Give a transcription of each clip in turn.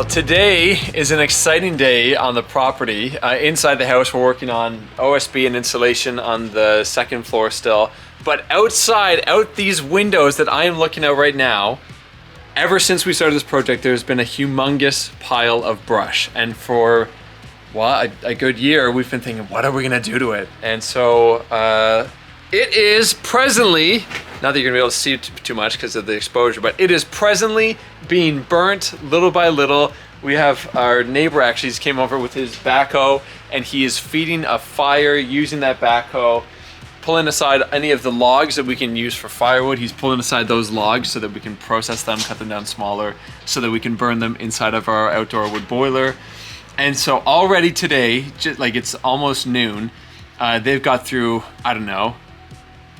Well, today is an exciting day on the property. Inside the house, we're working on OSB and insulation on the second floor still. But outside, out these windows that I am looking at right now, ever since we started this project, there's been a humongous pile of brush. And for, well, a good year, we've been thinking, what are we gonna do to it? And so it is presently, not that you're gonna be able to see it too much because of the exposure, but it is presently being burnt little by little. We have our neighbor actually came over with his backhoe and he is feeding a fire using that backhoe, pulling aside any of the logs that we can use for firewood. He's pulling aside those logs so that we can process them, cut them down smaller, so that we can burn them inside of our outdoor wood boiler. And so already today, just like it's almost noon, they've got through, I don't know,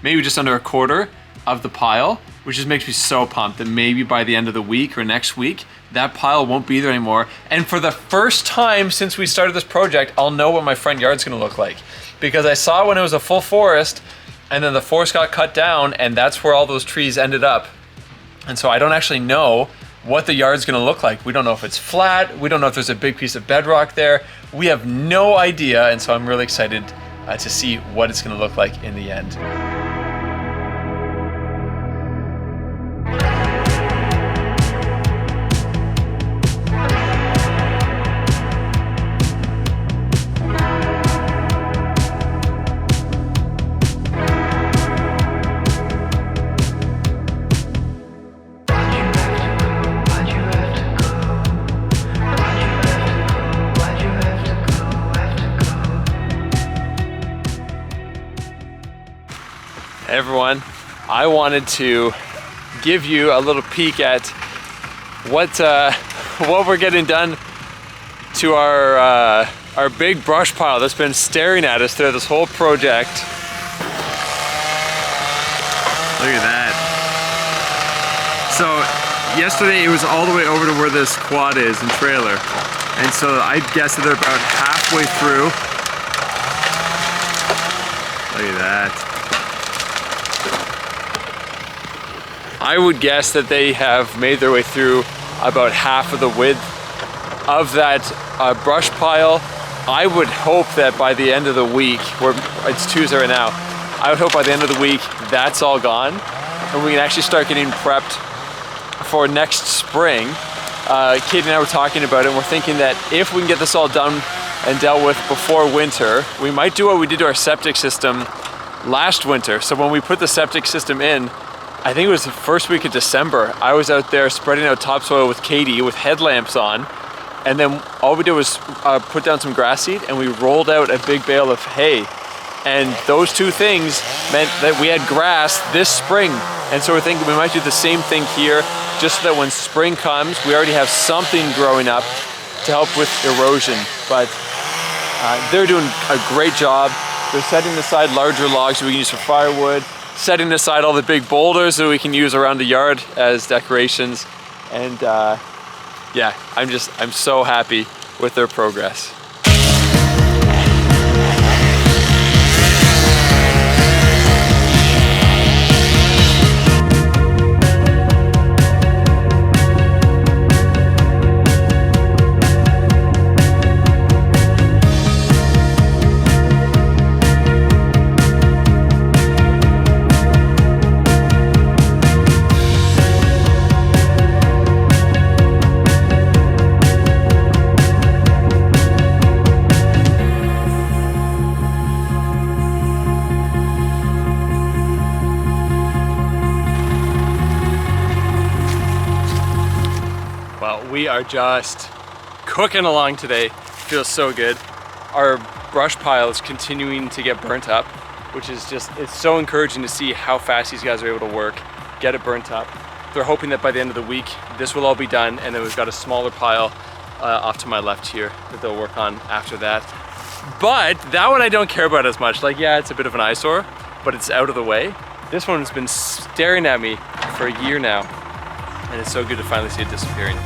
maybe just under a quarter of the pile, which just makes me so pumped that maybe by the end of the week or next week, that pile won't be there anymore. And for the first time since we started this project, I'll know what my front yard's gonna look like. Because I saw when it was a full forest, and then the forest got cut down, and that's where all those trees ended up. And so I don't actually know what the yard's gonna look like. We don't know if it's flat, we don't know if there's a big piece of bedrock there. We have no idea, and so I'm really excited to see what it's gonna look like in the end. Hey everyone, I wanted to give you a little peek at what we're getting done to our big brush pile that's been staring at us through this whole project. Look at that. So yesterday it was all the way over to where this quad is and trailer, and so I guess that they're about halfway through. Look at that. I would guess that they have made their way through about half of the width of that brush pile. I would hope that by the end of the week, it's Tuesday right now, I would hope by the end of the week that's all gone and we can actually start getting prepped for next spring. Katie and I were talking about it and we're thinking that if we can get this all done and dealt with before winter, we might do what we did to our septic system last winter. So when we put the septic system in, I think it was the first week of December, I was out there spreading out topsoil with Katie with headlamps on, and then all we did was put down some grass seed and we rolled out a big bale of hay. And those two things meant that we had grass this spring. And so we're thinking we might do the same thing here, just so that when spring comes, we already have something growing up to help with erosion. But they're doing a great job. They're setting aside larger logs that we can use for firewood, setting aside all the big boulders that we can use around the yard as decorations. And yeah, I'm so happy with their progress. We are just cooking along today. Feels so good. Our brush pile is continuing to get burnt up, which is just, it's so encouraging to see how fast these guys are able to work, get it burnt up. They're hoping that by the end of the week, this will all be done, and then we've got a smaller pile off to my left here that they'll work on after that. But that one I don't care about as much. Like, yeah, it's a bit of an eyesore, but it's out of the way. This one's been staring at me for a year now, and it's so good to finally see it disappearing.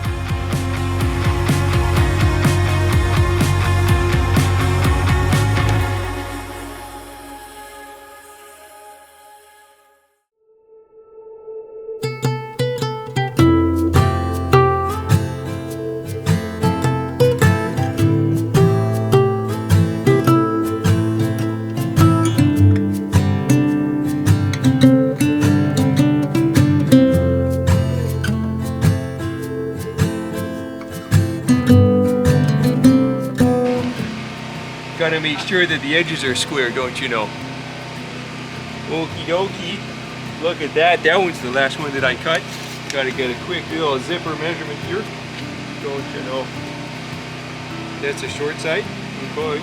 make sure that the edges are square, don't you know? Okie dokie. Look at that. That one's the last one that I cut. Gotta get a quick little zipper measurement here. Don't you know? That's a short side. Okay.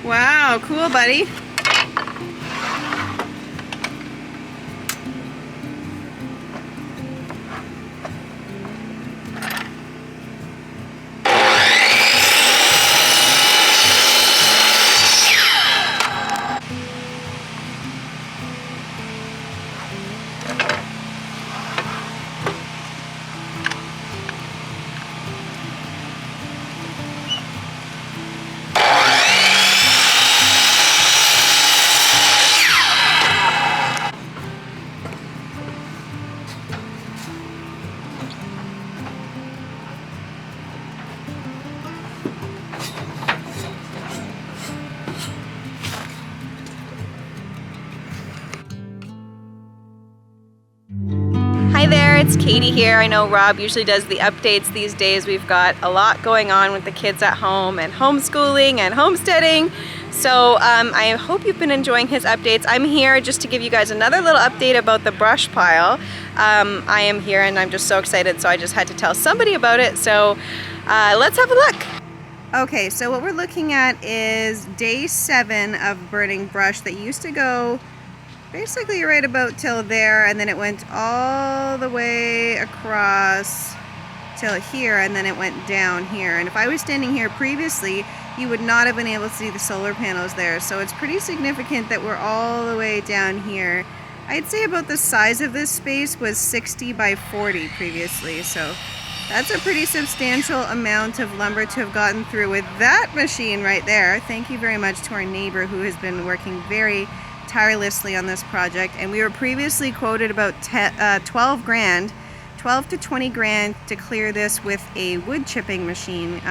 Wow, cool, buddy. Hi there, it's Katie here. I know Rob usually does the updates these days. We've got a lot going on with the kids at home and homeschooling and homesteading. So I hope you've been enjoying his updates. I'm here just to give you guys another little update about the brush pile. I am here and I'm just so excited, so I just had to tell somebody about it. So let's have a look. Okay, so what we're looking at is day 7 of burning brush that used to go basically right about till there, and then it went all the way across till here, and then it went down here. And if I was standing here previously, you would not have been able to see the solar panels there. So it's pretty significant that we're all the way down here. I'd say about the size of this space was 60 by 40 previously. So that's a pretty substantial amount of lumber to have gotten through with that machine right there. Thank you very much to our neighbor who has been working very tirelessly on this project. And we were previously quoted about 12 to 20 grand to clear this with a wood chipping machine,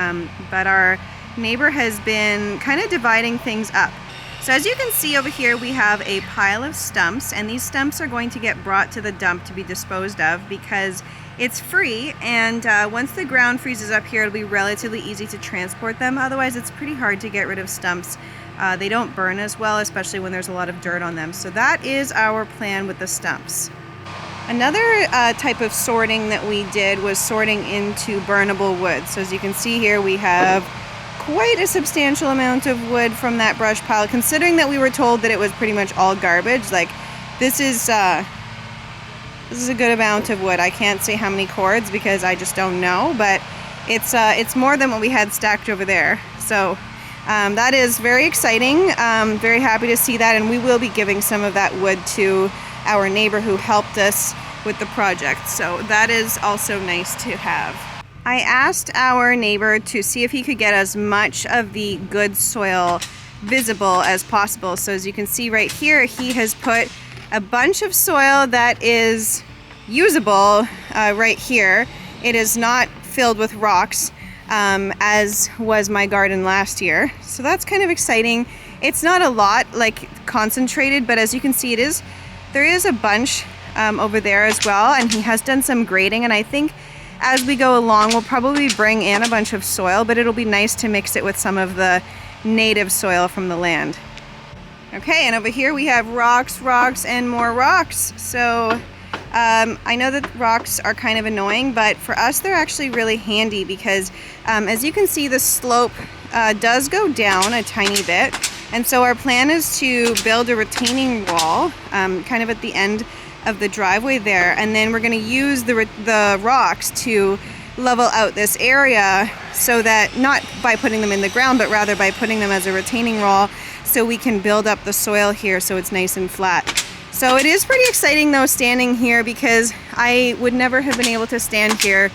but our neighbor has been kind of dividing things up. So as you can see over here, we have a pile of stumps, and these stumps are going to get brought to the dump to be disposed of because it's free, and once the ground freezes up here, it'll be relatively easy to transport them. Otherwise, it's pretty hard to get rid of stumps. They don't burn as well, especially when there's a lot of dirt on them. So that is our plan with the stumps. Another type of sorting that we did was sorting into burnable wood. So as you can see here, we have quite a substantial amount of wood from that brush pile, considering that we were told that it was pretty much all garbage. Like, this is a good amount of wood. I can't say how many cords because I just don't know, but it's more than what we had stacked over there. So that is very exciting. Very happy to see that, and we will be giving some of that wood to our neighbor who helped us with the project. So that is also nice to have. I asked our neighbor to see if he could get as much of the good soil visible as possible. So as you can see right here, he has put a bunch of soil that is usable right here. It is not filled with rocks, as was my garden last year. So that's kind of exciting. It's not a lot, like, concentrated, but as you can see, there is a bunch over there as well, and he has done some grading, and I think as we go along, we'll probably bring in a bunch of soil, but it'll be nice to mix it with some of the native soil from the land. Okay, and over here we have rocks, and more rocks. So I know that rocks are kind of annoying, but for us they're actually really handy because as you can see, the slope does go down a tiny bit, and so our plan is to build a retaining wall kind of at the end of the driveway there, and then we're going to use the rocks to level out this area, so that not by putting them in the ground, but rather by putting them as a retaining wall, so we can build up the soil here so it's nice and flat. So it is pretty exciting though standing here, because I would never have been able to stand here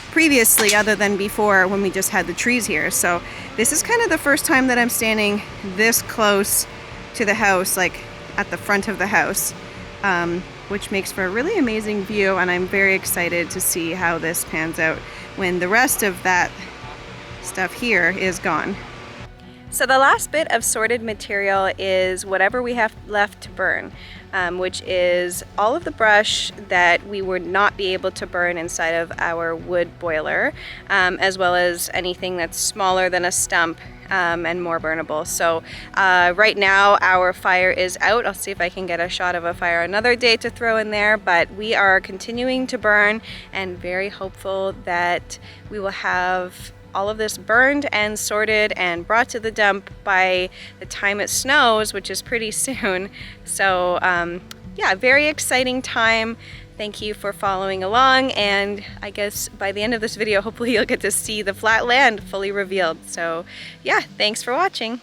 previously other than before when we just had the trees here. So this is kind of the first time that I'm standing this close to the house, like at the front of the house. which makes for a really amazing view, and I'm very excited to see how this pans out when the rest of that stuff here is gone. So the last bit of sorted material is whatever we have left to burn, which is all of the brush that we would not be able to burn inside of our wood boiler, as well as anything that's smaller than a stump and more burnable. So right now our fire is out. I'll see if I can get a shot of a fire another day to throw in there, but we are continuing to burn and very hopeful that we will have all of this burned and sorted and brought to the dump by the time it snows, which is pretty soon. So yeah, very exciting time. Thank you for following along, and I guess by the end of this video, hopefully you'll get to see the flat land fully revealed. So yeah, thanks for watching.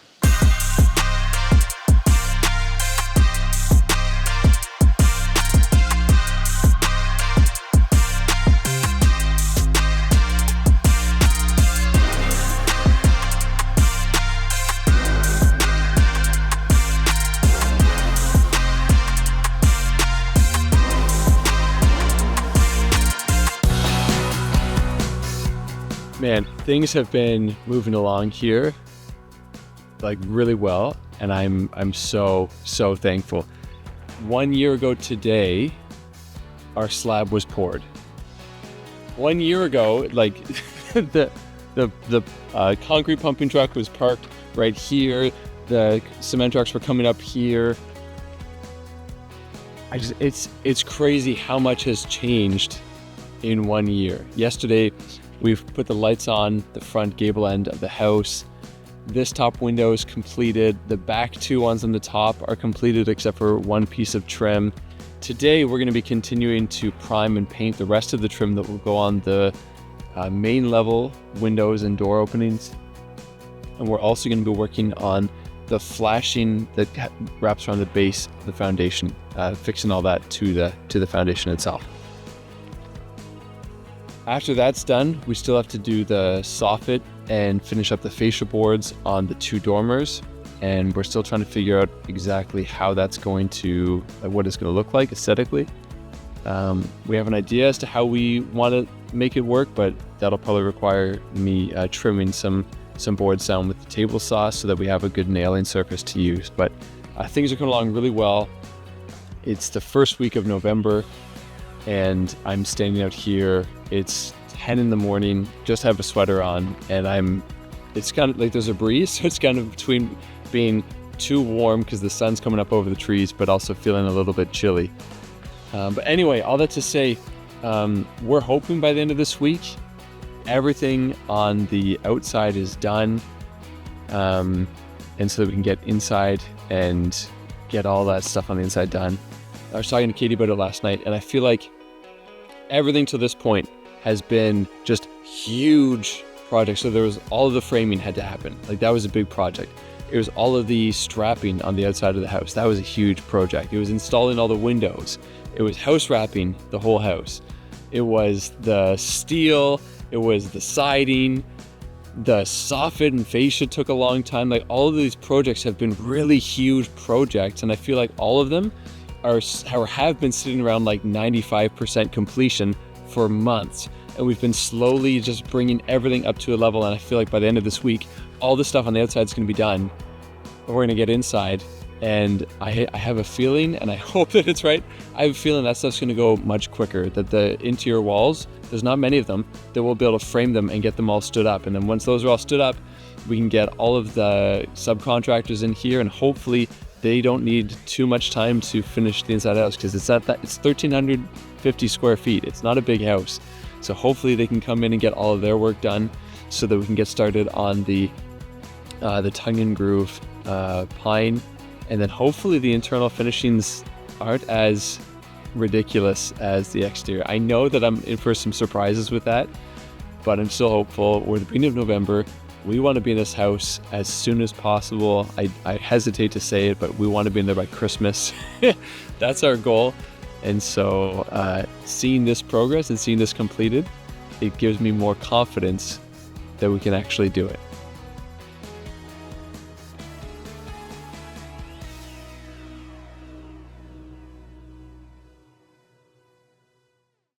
Man, things have been moving along here like really well, and I'm so thankful. 1 year ago today, our slab was poured. 1 year ago, like the concrete pumping truck was parked right here. The cement trucks were coming up here. It's crazy how much has changed in 1 year. Yesterday, we've put the lights on the front gable end of the house. This top window is completed. The back two ones on the top are completed except for one piece of trim. Today, we're going to be continuing to prime and paint the rest of the trim that will go on the main level windows and door openings. And we're also going to be working on the flashing that wraps around the base of the foundation, fixing all that to the foundation itself. After that's done, we still have to do the soffit and finish up the fascia boards on the two dormers, and we're still trying to figure out exactly how that's going to, what it's going to look like aesthetically. We have an idea as to how we want to make it work, but that'll probably require me trimming some boards down with the table saw so that we have a good nailing surface to use. But things are coming along really well. It's the first week of November, and I'm standing out here. It's 10 in the morning, just have a sweater on, and it's kind of like there's a breeze, so it's kind of between being too warm because the sun's coming up over the trees, but also feeling a little bit chilly. But anyway, all that to say, we're hoping by the end of this week, everything on the outside is done, and so that we can get inside and get all that stuff on the inside done. I was talking to Katie about it last night, and I feel like everything to this point has been just huge projects. So there was all of the framing had to happen. Like that was a big project. It was all of the strapping on the outside of the house. That was a huge project. It was installing all the windows. It was house wrapping the whole house. It was the steel. It was the siding. The soffit and fascia took a long time. Like all of these projects have been really huge projects, and I feel like all of them have been sitting around like 95% completion for months, and we've been slowly just bringing everything up to a level, and I feel like by the end of this week all the stuff on the outside is going to be done. We're going to get inside, and I have a feeling, and I hope that it's right, I have a feeling that stuff's going to go much quicker, that the interior walls, there's not many of them, that we'll be able to frame them and get them all stood up, and then once those are all stood up, we can get all of the subcontractors in here, and hopefully they don't need too much time to finish the inside house, because it's 1,350 square feet. It's not a big house. So hopefully they can come in and get all of their work done so that we can get started on the tongue and groove pine. And then hopefully the internal finishings aren't as ridiculous as the exterior. I know that I'm in for some surprises with that, but I'm still hopeful. We're at the beginning of November. We want to be in this house as soon as possible. I hesitate to say it, but we want to be in there by Christmas. That's our goal. And so seeing this progress and seeing this completed, it gives me more confidence that we can actually do it.